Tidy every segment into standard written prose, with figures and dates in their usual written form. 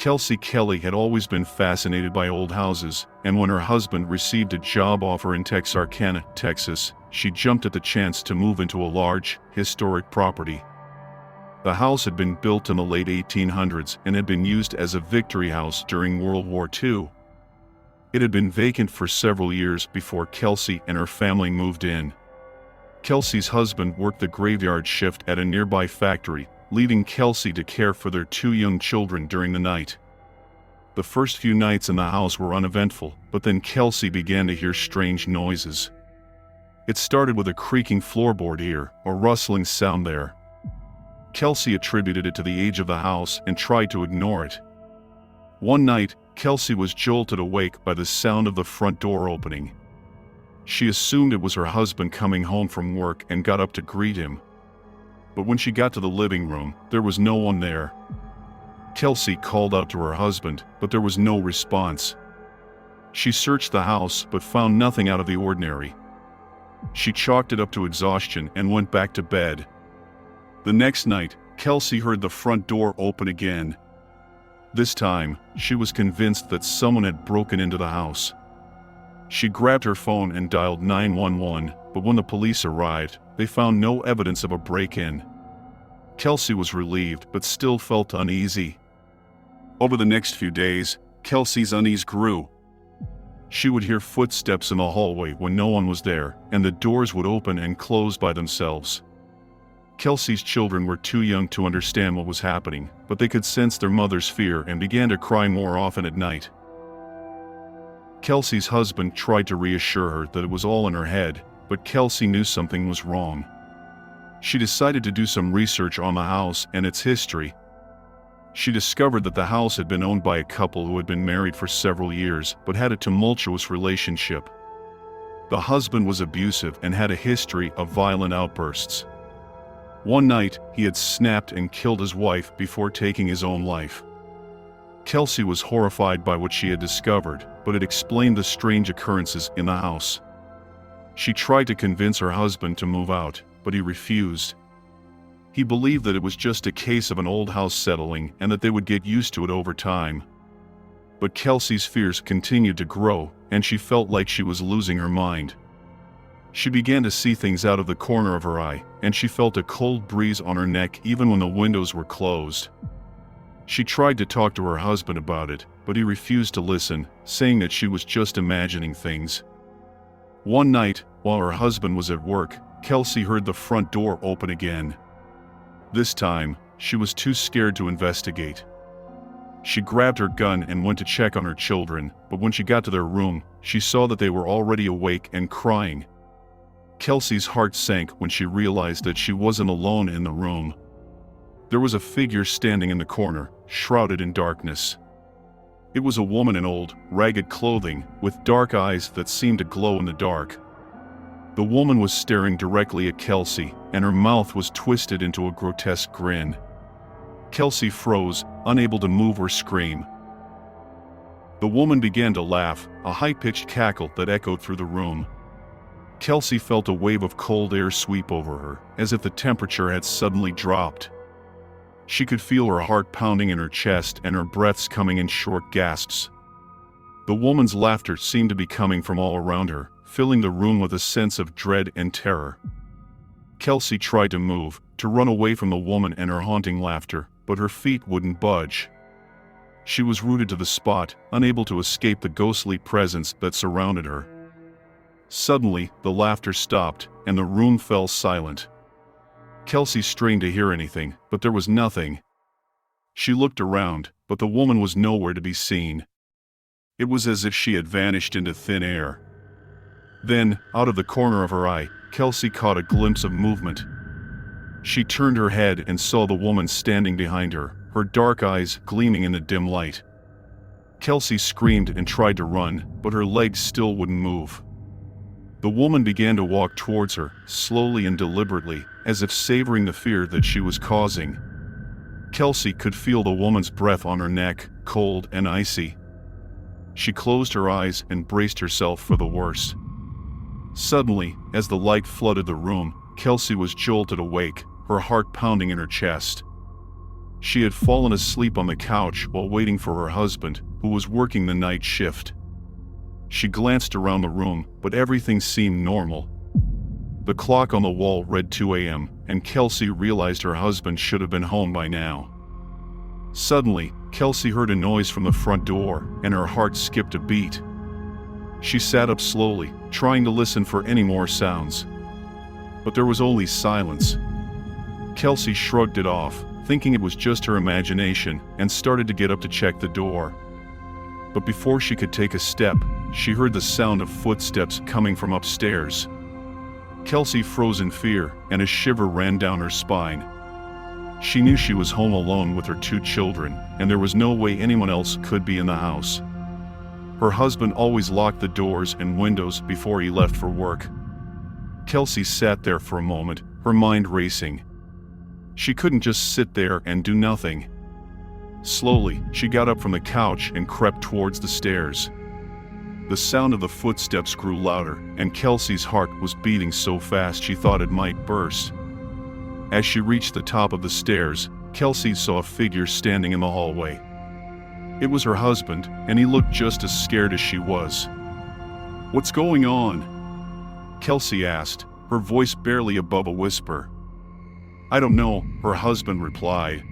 Kelsey Kelly had always been fascinated by old houses, and when her husband received a job offer in Texarkana, Texas, she jumped at the chance to move into a large, historic property. The house had been built in the late 1800s and had been used as a victory house during World War II. It had been vacant for several years before Kelsey and her family moved in. Kelsey's husband worked the graveyard shift at a nearby factory, leaving Kelsey to care for their 2 young children during the night. The first few nights in the house were uneventful, but then Kelsey began to hear strange noises. It started with a creaking floorboard here, a rustling sound there. Kelsey attributed it to the age of the house and tried to ignore it. One night, Kelsey was jolted awake by the sound of the front door opening. She assumed it was her husband coming home from work and got up to greet him. But when she got to the living room, there was no one there. Kelsey called out to her husband, but there was no response. She searched the house but found nothing out of the ordinary. She chalked it up to exhaustion and went back to bed. The next night, Kelsey heard the front door open again. This time, she was convinced that someone had broken into the house. She grabbed her phone and dialed 911, but when the police arrived, they found no evidence of a break-in. Kelsey was relieved but still felt uneasy. Over the next few days, Kelsey's unease grew. She would hear footsteps in the hallway when no one was there, and the doors would open and close by themselves. Kelsey's children were too young to understand what was happening, but they could sense their mother's fear and began to cry more often at night. Kelsey's husband tried to reassure her that it was all in her head, but Kelsey knew something was wrong. She decided to do some research on the house and its history. She discovered that the house had been owned by a couple who had been married for several years but had a tumultuous relationship. The husband was abusive and had a history of violent outbursts. One night, he had snapped and killed his wife before taking his own life. Kelsey was horrified by what she had discovered, but it explained the strange occurrences in the house. She tried to convince her husband to move out, but he refused. He believed that it was just a case of an old house settling and that they would get used to it over time. But Kelsey's fears continued to grow, and she felt like she was losing her mind. She began to see things out of the corner of her eye, and she felt a cold breeze on her neck even when the windows were closed. She tried to talk to her husband about it, but he refused to listen, saying that she was just imagining things. One night, while her husband was at work, Kelsey heard the front door open again. This time, she was too scared to investigate. She grabbed her gun and went to check on her children, but when she got to their room, she saw that they were already awake and crying. Kelsey's heart sank when she realized that she wasn't alone in the room. There was a figure standing in the corner, shrouded in darkness. It was a woman in old, ragged clothing, with dark eyes that seemed to glow in the dark. The woman was staring directly at Kelsey, and her mouth was twisted into a grotesque grin. Kelsey froze, unable to move or scream. The woman began to laugh, a high-pitched cackle that echoed through the room. Kelsey felt a wave of cold air sweep over her, as if the temperature had suddenly dropped. She could feel her heart pounding in her chest and her breaths coming in short gasps. The woman's laughter seemed to be coming from all around her, filling the room with a sense of dread and terror. Kelsey tried to move, to run away from the woman and her haunting laughter, but her feet wouldn't budge. She was rooted to the spot, unable to escape the ghostly presence that surrounded her. Suddenly, the laughter stopped, and the room fell silent. Kelsey strained to hear anything, but there was nothing. She looked around, but the woman was nowhere to be seen. It was as if she had vanished into thin air. Then, out of the corner of her eye, Kelsey caught a glimpse of movement. She turned her head and saw the woman standing behind her, her dark eyes gleaming in the dim light. Kelsey screamed and tried to run, but her legs still wouldn't move. The woman began to walk towards her, slowly and deliberately, as if savoring the fear that she was causing. Kelsey could feel the woman's breath on her neck, cold and icy. She closed her eyes and braced herself for the worst. Suddenly, as the light flooded the room, Kelsey was jolted awake, her heart pounding in her chest. She had fallen asleep on the couch while waiting for her husband, who was working the night shift. She glanced around the room, but everything seemed normal. The clock on the wall read 2 a.m., and Kelsey realized her husband should have been home by now. Suddenly, Kelsey heard a noise from the front door, and her heart skipped a beat. She sat up slowly, trying to listen for any more sounds. But there was only silence. Kelsey shrugged it off, thinking it was just her imagination, and started to get up to check the door. But before she could take a step, she heard the sound of footsteps coming from upstairs. Kelsey froze in fear, and a shiver ran down her spine. She knew she was home alone with her 2 children, and there was no way anyone else could be in the house. Her husband always locked the doors and windows before he left for work. Kelsey sat there for a moment, her mind racing. She couldn't just sit there and do nothing. Slowly, she got up from the couch and crept towards the stairs. The sound of the footsteps grew louder, and Kelsey's heart was beating so fast she thought it might burst. As she reached the top of the stairs, Kelsey saw a figure standing in the hallway. It was her husband, and he looked just as scared as she was. "What's going on?" Kelsey asked, her voice barely above a whisper. "I don't know," her husband replied.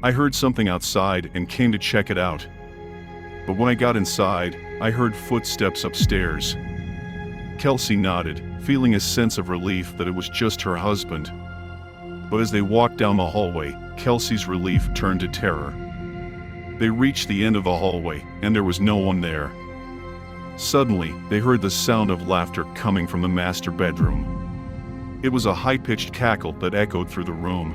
"I heard something outside and came to check it out. But when I got inside, I heard footsteps upstairs." Kelsey nodded, feeling a sense of relief that it was just her husband. But as they walked down the hallway, Kelsey's relief turned to terror. They reached the end of the hallway, and there was no one there. Suddenly, they heard the sound of laughter coming from the master bedroom. It was a high-pitched cackle that echoed through the room.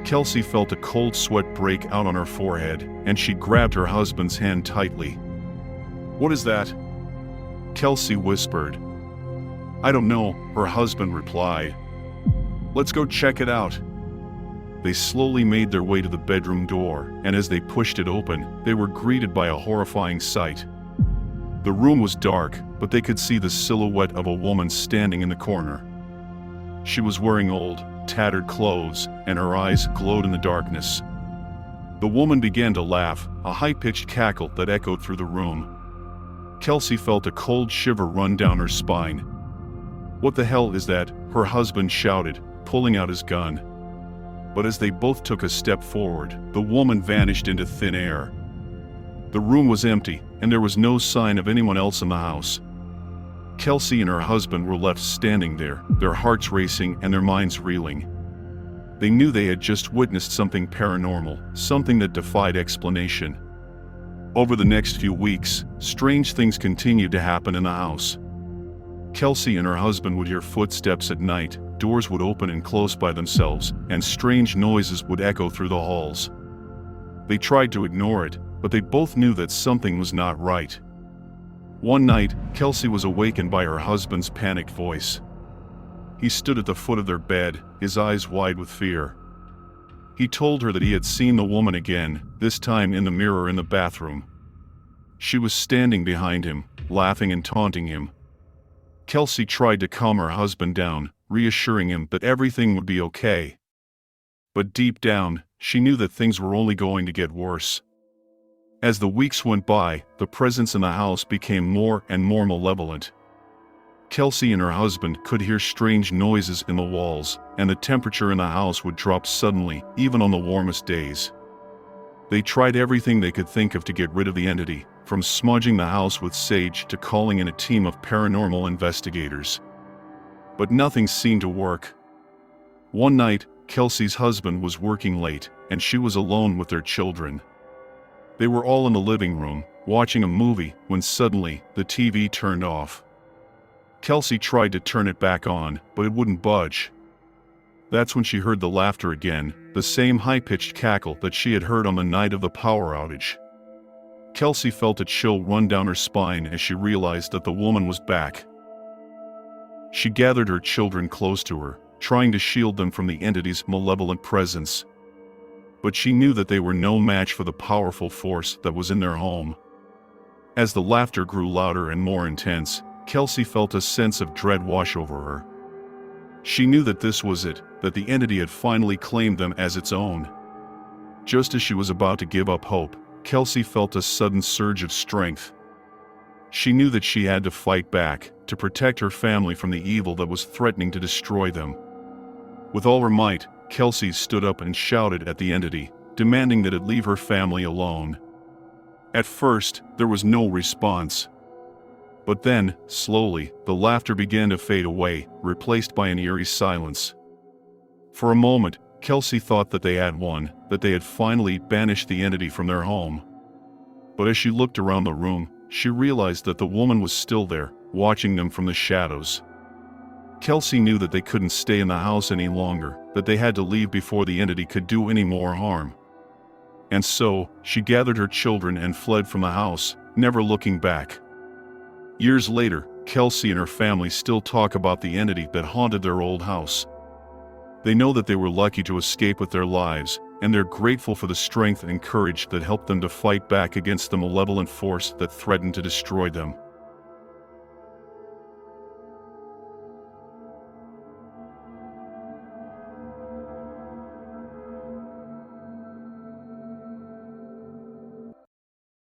Kelsey felt a cold sweat break out on her forehead, and she grabbed her husband's hand tightly. "What is that?" Kelsey whispered. "I don't know," her husband replied. "Let's go check it out." They slowly made their way to the bedroom door, and as they pushed it open, they were greeted by a horrifying sight. The room was dark, but they could see the silhouette of a woman standing in the corner. She was wearing old, tattered clothes, and her eyes glowed in the darkness. The woman began to laugh, a high-pitched cackle that echoed through the room. Kelsey felt a cold shiver run down her spine. "What the hell is that?" her husband shouted, pulling out his gun. But as they both took a step forward, the woman vanished into thin air. The room was empty, and there was no sign of anyone else in the house. Kelsey and her husband were left standing there, their hearts racing and their minds reeling. They knew they had just witnessed something paranormal, something that defied explanation. Over the next few weeks, strange things continued to happen in the house. Kelsey and her husband would hear footsteps at night, doors would open and close by themselves, and strange noises would echo through the halls. They tried to ignore it, but they both knew that something was not right. One night, Kelsey was awakened by her husband's panicked voice. He stood at the foot of their bed, his eyes wide with fear. He told her that he had seen the woman again, this time in the mirror in the bathroom. She was standing behind him, laughing and taunting him. Kelsey tried to calm her husband down, reassuring him that everything would be okay. But deep down, she knew that things were only going to get worse. As the weeks went by, the presence in the house became more and more malevolent. Kelsey and her husband could hear strange noises in the walls, and the temperature in the house would drop suddenly, even on the warmest days. They tried everything they could think of to get rid of the entity, from smudging the house with sage to calling in a team of paranormal investigators. But nothing seemed to work. One night, Kelsey's husband was working late, and she was alone with their children. They were all in the living room, watching a movie, when suddenly, the TV turned off. Kelsey tried to turn it back on, but it wouldn't budge. That's when she heard the laughter again, the same high-pitched cackle that she had heard on the night of the power outage. Kelsey felt a chill run down her spine as she realized that the woman was back. She gathered her children close to her, trying to shield them from the entity's malevolent presence. But she knew that they were no match for the powerful force that was in their home. As the laughter grew louder and more intense, Kelsey felt a sense of dread wash over her. She knew that this was it, that the entity had finally claimed them as its own. Just as she was about to give up hope, Kelsey felt a sudden surge of strength. She knew that she had to fight back, to protect her family from the evil that was threatening to destroy them. With all her might, Kelsey stood up and shouted at the entity, demanding that it leave her family alone. At first, there was no response. But then, slowly, the laughter began to fade away, replaced by an eerie silence. For a moment, Kelsey thought that they had won, that they had finally banished the entity from their home. But as she looked around the room, she realized that the woman was still there, watching them from the shadows. Kelsey knew that they couldn't stay in the house any longer, that they had to leave before the entity could do any more harm. And so, she gathered her children and fled from the house, never looking back. Years later, Kelsey and her family still talk about the entity that haunted their old house. They know that they were lucky to escape with their lives, and they're grateful for the strength and courage that helped them to fight back against the malevolent force that threatened to destroy them.